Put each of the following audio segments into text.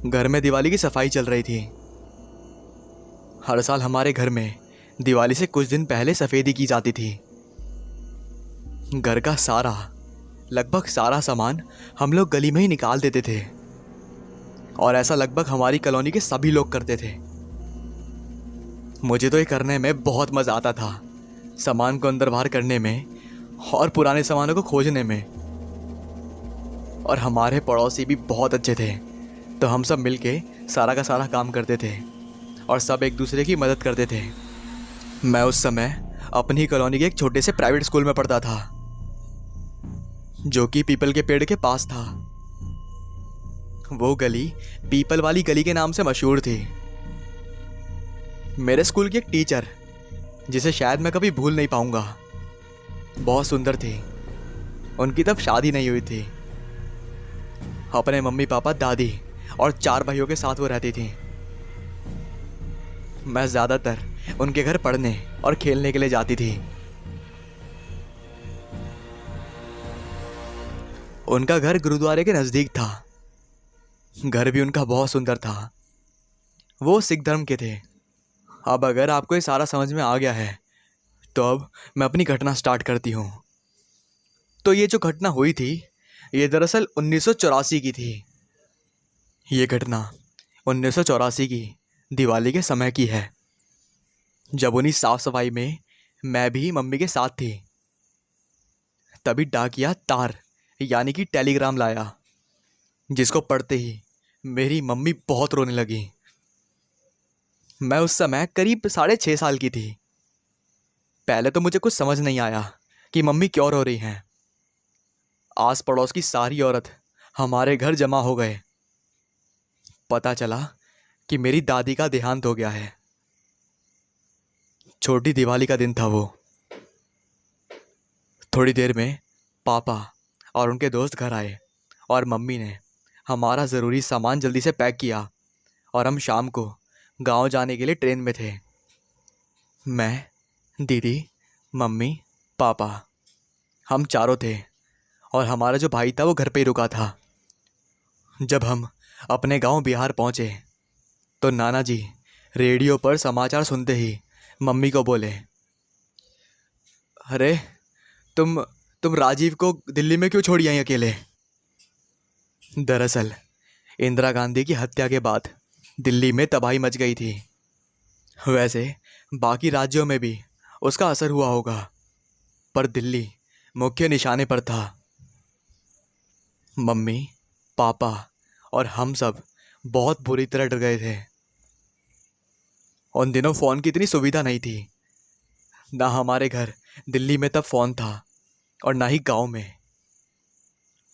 घर में दिवाली की सफाई चल रही थी। हर साल हमारे घर में दिवाली से कुछ दिन पहले सफेदी की जाती थी। घर का लगभग सारा सामान हम लोग गली में ही निकाल देते थे और ऐसा लगभग हमारी कॉलोनी के सभी लोग करते थे। मुझे तो ये करने में बहुत मज़ा आता था, सामान को अंदर बाहर करने में और पुराने सामानों को खोजने में। और हमारे पड़ोसी भी बहुत अच्छे थे, तो हम सब मिलके सारा का सारा काम करते थे और सब एक दूसरे की मदद करते थे। मैं उस समय अपनी कॉलोनी के एक छोटे से प्राइवेट स्कूल में पढ़ता था, जो कि पीपल के पेड़ के पास था। वो गली पीपल वाली गली के नाम से मशहूर थी। मेरे स्कूल की एक टीचर, जिसे शायद मैं कभी भूल नहीं पाऊंगा, बहुत सुंदर थी। उनकी तब शादी नहीं हुई थी। अपने मम्मी पापा, दादी और 4 भाइयों के साथ वो रहती थी। मैं ज़्यादातर उनके घर पढ़ने और खेलने के लिए जाती थी। उनका घर गुरुद्वारे के नज़दीक था। घर भी उनका बहुत सुंदर था। वो सिख धर्म के थे। अब अगर आपको ये सारा समझ में आ गया है, तो अब मैं अपनी घटना स्टार्ट करती हूँ। तो ये जो घटना हुई थी, ये दरअसल 1984 की थी। ये घटना 1984 की दिवाली के समय की है, जब उन्हीं साफ सफाई में मैं भी मम्मी के साथ थी। तभी डाकिया तार यानी कि टेलीग्राम लाया, जिसको पढ़ते ही मेरी मम्मी बहुत रोने लगी। मैं उस समय करीब 6.5 साल की थी। पहले तो मुझे कुछ समझ नहीं आया कि मम्मी क्यों रो रही हैं। आस पड़ोस की सारी औरत हमारे घर जमा हो गए। पता चला कि मेरी दादी का देहांत हो गया है। छोटी दिवाली का दिन था वो। थोड़ी देर में पापा और उनके दोस्त घर आए और मम्मी ने हमारा ज़रूरी सामान जल्दी से पैक किया और हम शाम को गांव जाने के लिए ट्रेन में थे। मैं, दीदी, मम्मी, पापा, हम चारों थे और हमारा जो भाई था वो घर पे ही रुका था। जब हम अपने गांव बिहार पहुंचे, तो नाना जी रेडियो पर समाचार सुनते ही मम्मी को बोले, अरे तुम राजीव को दिल्ली में क्यों छोड़ी आई अकेले? दरअसल इंदिरा गांधी की हत्या के बाद दिल्ली में तबाही मच गई थी। वैसे बाकी राज्यों में भी उसका असर हुआ होगा, पर दिल्ली मुख्य निशाने पर था। मम्मी, पापा और हम सब बहुत बुरी तरह डर गए थे। उन दिनों फ़ोन की इतनी सुविधा नहीं थी। ना हमारे घर दिल्ली में तब फ़ोन था और ना ही गांव में।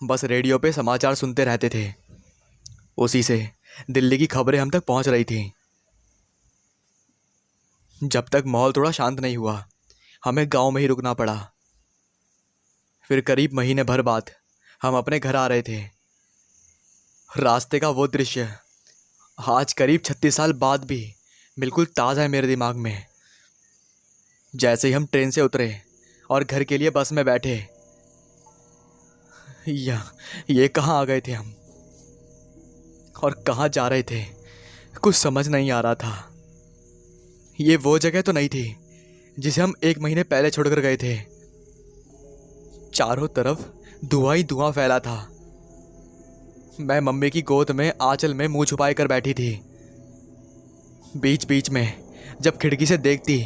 बस रेडियो पे समाचार सुनते रहते थे। उसी से दिल्ली की खबरें हम तक पहुंच रही थी। जब तक माहौल थोड़ा शांत नहीं हुआ, हमें गांव में ही रुकना पड़ा। फिर करीब महीने भर बाद हम अपने घर आ रहे थे। रास्ते का वो दृश्य आज करीब 36 साल बाद भी बिल्कुल ताज़ा है मेरे दिमाग में। जैसे ही हम ट्रेन से उतरे और घर के लिए बस में बैठे, ये कहाँ आ गए थे हम और कहाँ जा रहे थे, कुछ समझ नहीं आ रहा था। ये वो जगह तो नहीं थी जिसे हम 1 महीने पहले छोड़कर गए थे। चारों तरफ धुआं ही धुआं फैला था। मैं मम्मी की गोद में आंचल में मुंह छुपाए कर बैठी थी। बीच बीच में जब खिड़की से देखती,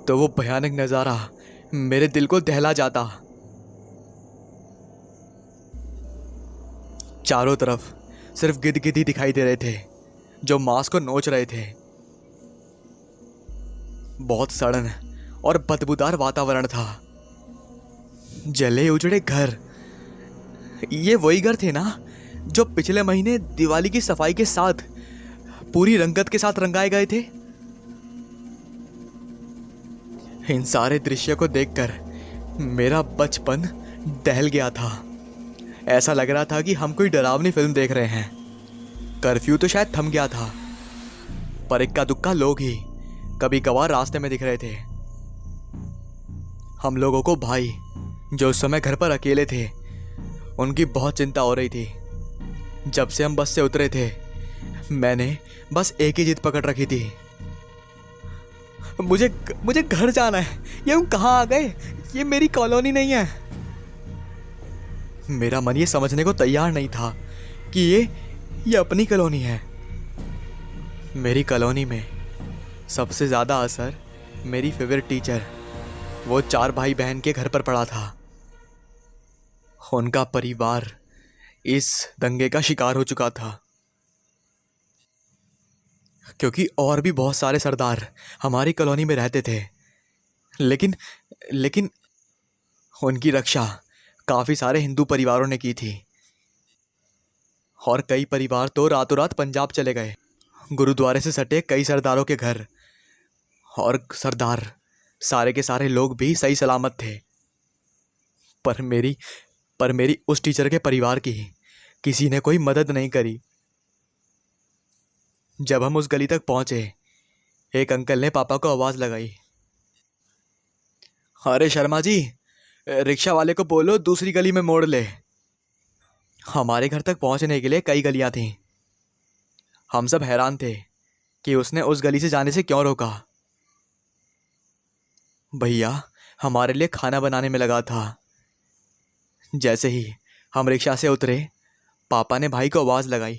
तो वो भयानक नज़ारा मेरे दिल को दहला जाता। चारों तरफ सिर्फ गिद्ध ही दिखाई दे रहे थे, जो मांस को नोच रहे थे। बहुत सड़न और बदबूदार वातावरण था। जले उजड़े घर, ये वही घर थे ना जो पिछले महीने दिवाली की सफाई के साथ पूरी रंगत के साथ रंगाए गए थे। इन सारे दृश्य को देखकर मेरा बचपन दहल गया था। ऐसा लग रहा था कि हम कोई डरावनी फिल्म देख रहे हैं। कर्फ्यू तो शायद थम गया था, पर इक्का दुक्का लोग ही कभी कभार रास्ते में दिख रहे थे। हम लोगों को भाई, जो उस समय घर पर अकेले थे, उनकी बहुत चिंता हो रही थी। जब से हम बस से उतरे थे, मैंने बस एक ही जिद पकड़ रखी थी, मुझे मुझे घर जाना है। ये हम कहाँ आ गए? ये मेरी कॉलोनी नहीं है। मेरा मन ये समझने को तैयार नहीं था कि ये अपनी कॉलोनी है। मेरी कॉलोनी में सबसे ज़्यादा असर मेरी फेवरेट टीचर, वो 4 भाई बहन के घर पर पड़ा था। उनका परिवार इस दंगे का शिकार हो चुका था, क्योंकि और भी बहुत सारे सरदार हमारी कॉलोनी में रहते थे, लेकिन लेकिन उनकी रक्षा काफ़ी सारे हिंदू परिवारों ने की थी। और कई परिवार तो रातों रात पंजाब चले गए, गुरुद्वारे से सटे कई सरदारों के घर। और सरदार सारे के सारे लोग भी सही सलामत थे। पर मेरी उस टीचर के परिवार की किसी ने कोई मदद नहीं करी। जब हम उस गली तक पहुंचे, एक अंकल ने पापा को आवाज़ लगाई, अरे शर्मा जी, रिक्शा वाले को बोलो दूसरी गली में मोड़ ले। हमारे घर तक पहुंचने के लिए कई गलियां थीं। हम सब हैरान थे कि उसने उस गली से जाने से क्यों रोका। भैया हमारे लिए खाना बनाने में लगा था। जैसे ही हम रिक्शा से उतरे, पापा ने भाई को आवाज़ लगाई।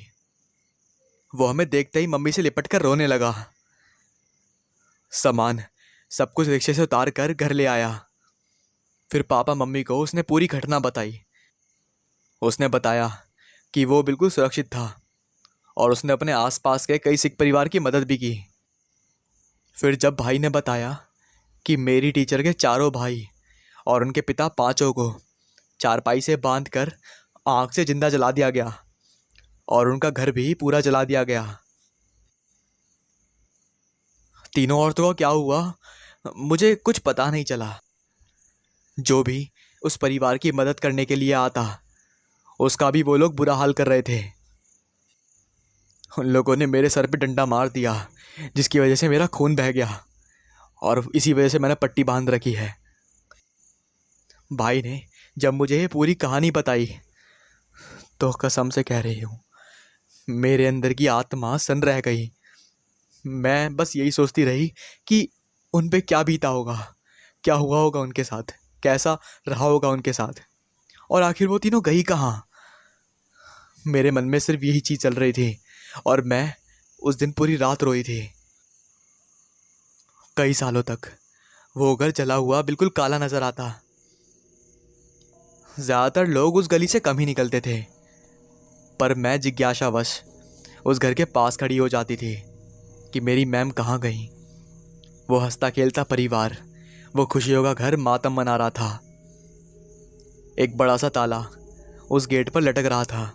वो हमें देखते ही मम्मी से लिपट कर रोने लगा। सामान सब कुछ रिक्शे से उतार कर घर ले आया। फिर पापा मम्मी को उसने पूरी घटना बताई। उसने बताया कि वो बिल्कुल सुरक्षित था और उसने अपने आसपास के कई सिख परिवार की मदद भी की। फिर जब भाई ने बताया कि मेरी टीचर के चारों भाई और उनके पिता पांचों को चारपाई से बांधकर आग से जिंदा जला दिया गया और उनका घर भी पूरा जला दिया गया। तीनों औरतों का क्या हुआ मुझे कुछ पता नहीं चला। जो भी उस परिवार की मदद करने के लिए आता, उसका भी वो लोग बुरा हाल कर रहे थे। उन लोगों ने मेरे सर पे डंडा मार दिया, जिसकी वजह से मेरा खून बह गया और इसी वजह से मैंने पट्टी बांध रखी है। भाई ने जब मुझे ये पूरी कहानी बताई, तो कसम से कह रही हूँ, मेरे अंदर की आत्मा सन्न रह गई। मैं बस यही सोचती रही कि उन पे क्या बीता होगा, क्या हुआ होगा उनके साथ, कैसा रहा होगा उनके साथ, और आखिर वो तीनों गई कहाँ। मेरे मन में सिर्फ यही चीज़ चल रही थी और मैं उस दिन पूरी रात रोई थी। कई सालों तक वो घर जला हुआ बिल्कुल काला नजर आता। ज़्यादातर लोग उस गली से कम ही निकलते थे, पर मैं जिज्ञासावश उस घर के पास खड़ी हो जाती थी कि मेरी मैम कहाँ गई। वो हंसता खेलता परिवार, वो खुशियों का घर मातम मना रहा था। एक बड़ा सा ताला उस गेट पर लटक रहा था।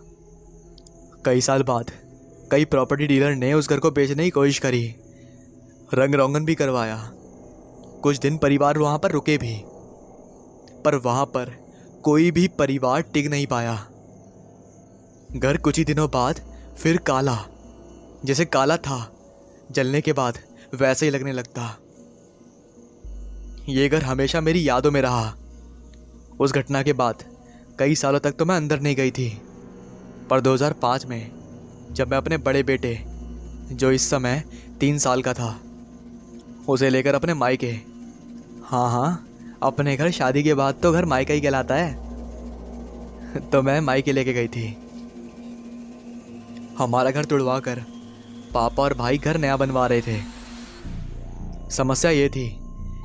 कई साल बाद कई प्रॉपर्टी डीलर ने उस घर को बेचने की कोशिश करी, रंग रोगन भी करवाया। कुछ दिन परिवार वहाँ पर रुके भी, पर वहाँ पर कोई भी परिवार टिक नहीं पाया। घर कुछ ही दिनों बाद फिर काला, जैसे काला था जलने के बाद वैसे ही लगने लगता। ये घर हमेशा मेरी यादों में रहा। उस घटना के बाद कई सालों तक तो मैं अंदर नहीं गई थी, पर 2005 में जब मैं अपने बड़े बेटे, जो इस समय 3 साल का था, उसे लेकर अपने मायके, हाँ हाँ, अपने घर शादी के बाद तो घर मायका ही कहलाता है, तो मैं मायके लेके गई थी। हमारा घर तुड़वा कर पापा और भाई घर नया बनवा रहे थे। समस्या ये थी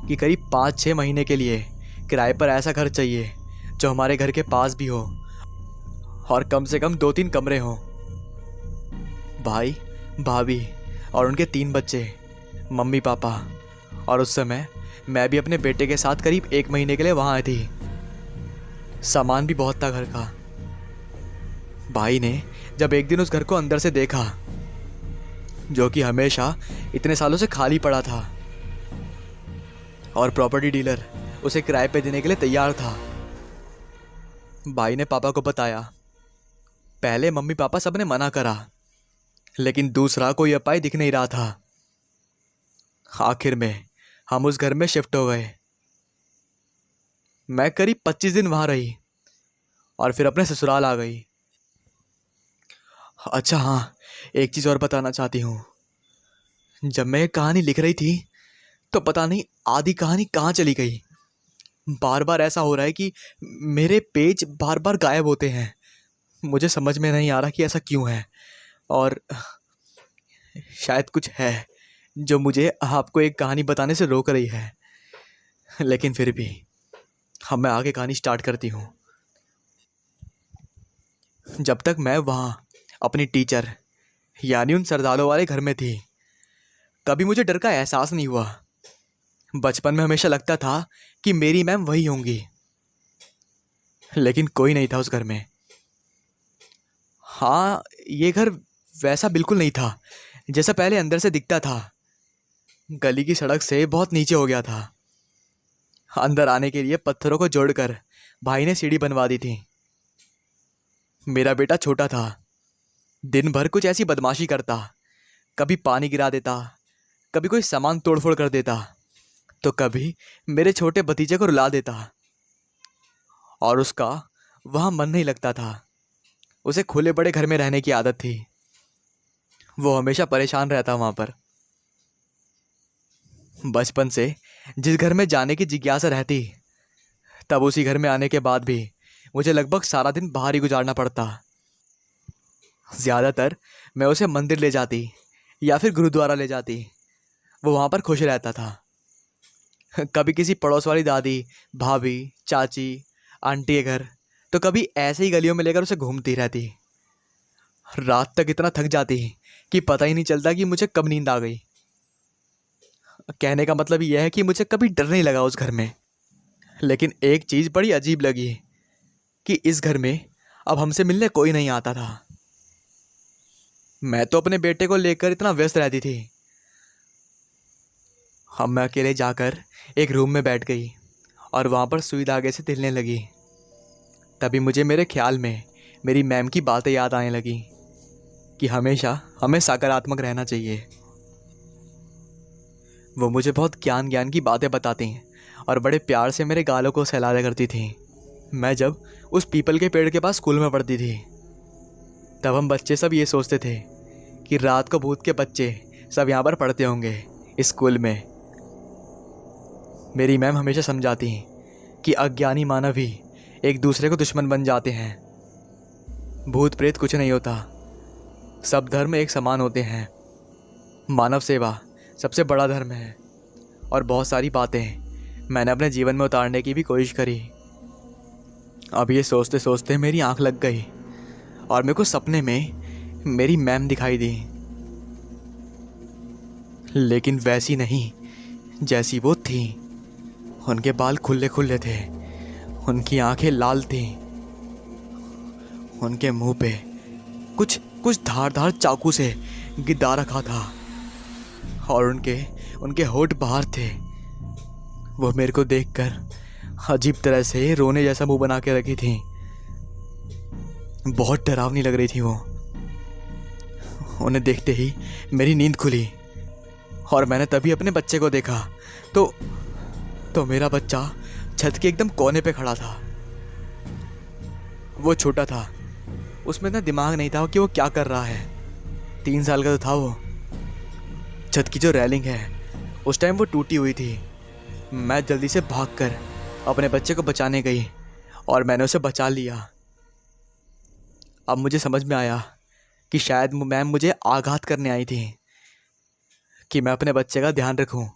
कि करीब 5-6 महीने के लिए किराए पर ऐसा घर चाहिए जो हमारे घर के पास भी हो और कम से कम 2-3 कमरे हों। भाई, भाभी और उनके 3 बच्चे, मम्मी पापा, और उस समय मैं भी अपने बेटे के साथ करीब 1 महीने के लिए वहाँ आई थी। सामान भी बहुत था घर का। भाई ने जब एक दिन उस घर को अंदर से देखा, जो कि हमेशा इतने सालों से खाली पड़ा था, और प्रॉपर्टी डीलर उसे किराए पे देने के लिए तैयार था, भाई ने पापा को बताया। पहले मम्मी पापा सब ने मना करा, लेकिन दूसरा कोई उपाय दिख नहीं रहा था। आखिर में हम उस घर में शिफ्ट हो गए। मैं करीब 25 दिन वहां रही और फिर अपने ससुराल आ गई। अच्छा हाँ, एक चीज़ और बताना चाहती हूँ। जब मैं ये कहानी लिख रही थी तो पता नहीं आधी कहानी कहाँ चली गई। बार बार ऐसा हो रहा है कि मेरे पेज बार बार गायब होते हैं। मुझे समझ में नहीं आ रहा कि ऐसा क्यों है। और शायद कुछ है जो मुझे आपको एक कहानी बताने से रोक रही है। लेकिन फिर भी अब मैं आगे कहानी स्टार्ट करती हूँ। जब तक मैं वहाँ अपनी टीचर यानी उन सरदारों वाले घर में थी, कभी मुझे डर का एहसास नहीं हुआ। बचपन में हमेशा लगता था कि मेरी मैम वही होंगी, लेकिन कोई नहीं था उस घर में। हाँ, ये घर वैसा बिल्कुल नहीं था जैसा पहले अंदर से दिखता था। गली की सड़क से बहुत नीचे हो गया था। अंदर आने के लिए पत्थरों को जोड़कर भाई ने सीढ़ी बनवा दी थी। मेरा बेटा छोटा था, दिन भर कुछ ऐसी बदमाशी करता। कभी पानी गिरा देता, कभी कोई सामान तोड़फोड़ कर देता, तो कभी मेरे छोटे भतीजे को रुला देता। और उसका वहाँ मन नहीं लगता था। उसे खुले बड़े घर में रहने की आदत थी। वो हमेशा परेशान रहता वहाँ पर। बचपन से जिस घर में जाने की जिज्ञासा रहती, तब उसी घर में आने के बाद भी मुझे लगभग सारा दिन बाहर ही गुजारना पड़ता। ज़्यादातर मैं उसे मंदिर ले जाती या फिर गुरुद्वारा ले जाती। वो वहाँ पर खुश रहता था। कभी किसी पड़ोस वाली दादी, भाभी, चाची, आंटी के घर, तो कभी ऐसे ही गलियों में लेकर उसे घूमती रहती। रात तक इतना थक जाती कि पता ही नहीं चलता कि मुझे कब नींद आ गई। कहने का मतलब यह है कि मुझे कभी डर नहीं लगा उस घर में। लेकिन एक चीज़ बड़ी अजीब लगी कि इस घर में अब हमसे मिलने कोई नहीं आता था। मैं तो अपने बेटे को लेकर इतना व्यस्त रहती थी। हम मैं अकेले जाकर एक रूम में बैठ गई और वहाँ पर सुई धागे से तिलने लगी। तभी मुझे मेरे ख्याल में मेरी मैम की बातें याद आने लगी कि हमेशा हमें सकारात्मक रहना चाहिए। वो मुझे बहुत ज्ञान ज्ञान की बातें बताती और बड़े प्यार से मेरे गालों को सहलाया करती थी। मैं जब उस पीपल के पेड़ के पास स्कूल में पढ़ती थी, तब हम बच्चे सब ये सोचते थे कि रात को भूत के बच्चे सब यहाँ पर पढ़ते होंगे इस स्कूल में। मेरी मैम हमेशा समझाती कि अज्ञानी मानव ही एक दूसरे को दुश्मन बन जाते हैं। भूत प्रेत कुछ नहीं होता, सब धर्म एक समान होते हैं। मानव सेवा सबसे बड़ा धर्म है। और बहुत सारी बातें मैंने अपने जीवन में उतारने की भी कोशिश करी। अब ये सोचते सोचते मेरी आंख लग गई और मेरे को सपने में मेरी मैम दिखाई दी, लेकिन वैसी नहीं जैसी वो थी। उनके बाल खुले खुले थे, उनकी आंखें लाल थीं, उनके मुंह पे कुछ कुछ धारदार चाकू से गिरा रखा था और उनके उनके होंठ बाहर थे। वो मेरे को देखकर अजीब तरह से रोने जैसा मुंह बना के रखी थी। बहुत डरावनी लग रही थी वो। उन्हें देखते ही मेरी नींद खुली और मैंने तभी अपने बच्चे को देखा तो मेरा बच्चा छत के एकदम कोने पे खड़ा था। वो छोटा था, उसमें इतना दिमाग नहीं था कि वो क्या कर रहा है। 3 साल का तो था वो। छत की जो रेलिंग है उस टाइम वो टूटी हुई थी। मैं जल्दी से भागकर अपने बच्चे को बचाने गई और मैंने उसे बचा लिया। अब मुझे समझ में आया कि शायद मैम मुझे आघात करने आई थी कि मैं अपने बच्चे का ध्यान रखूं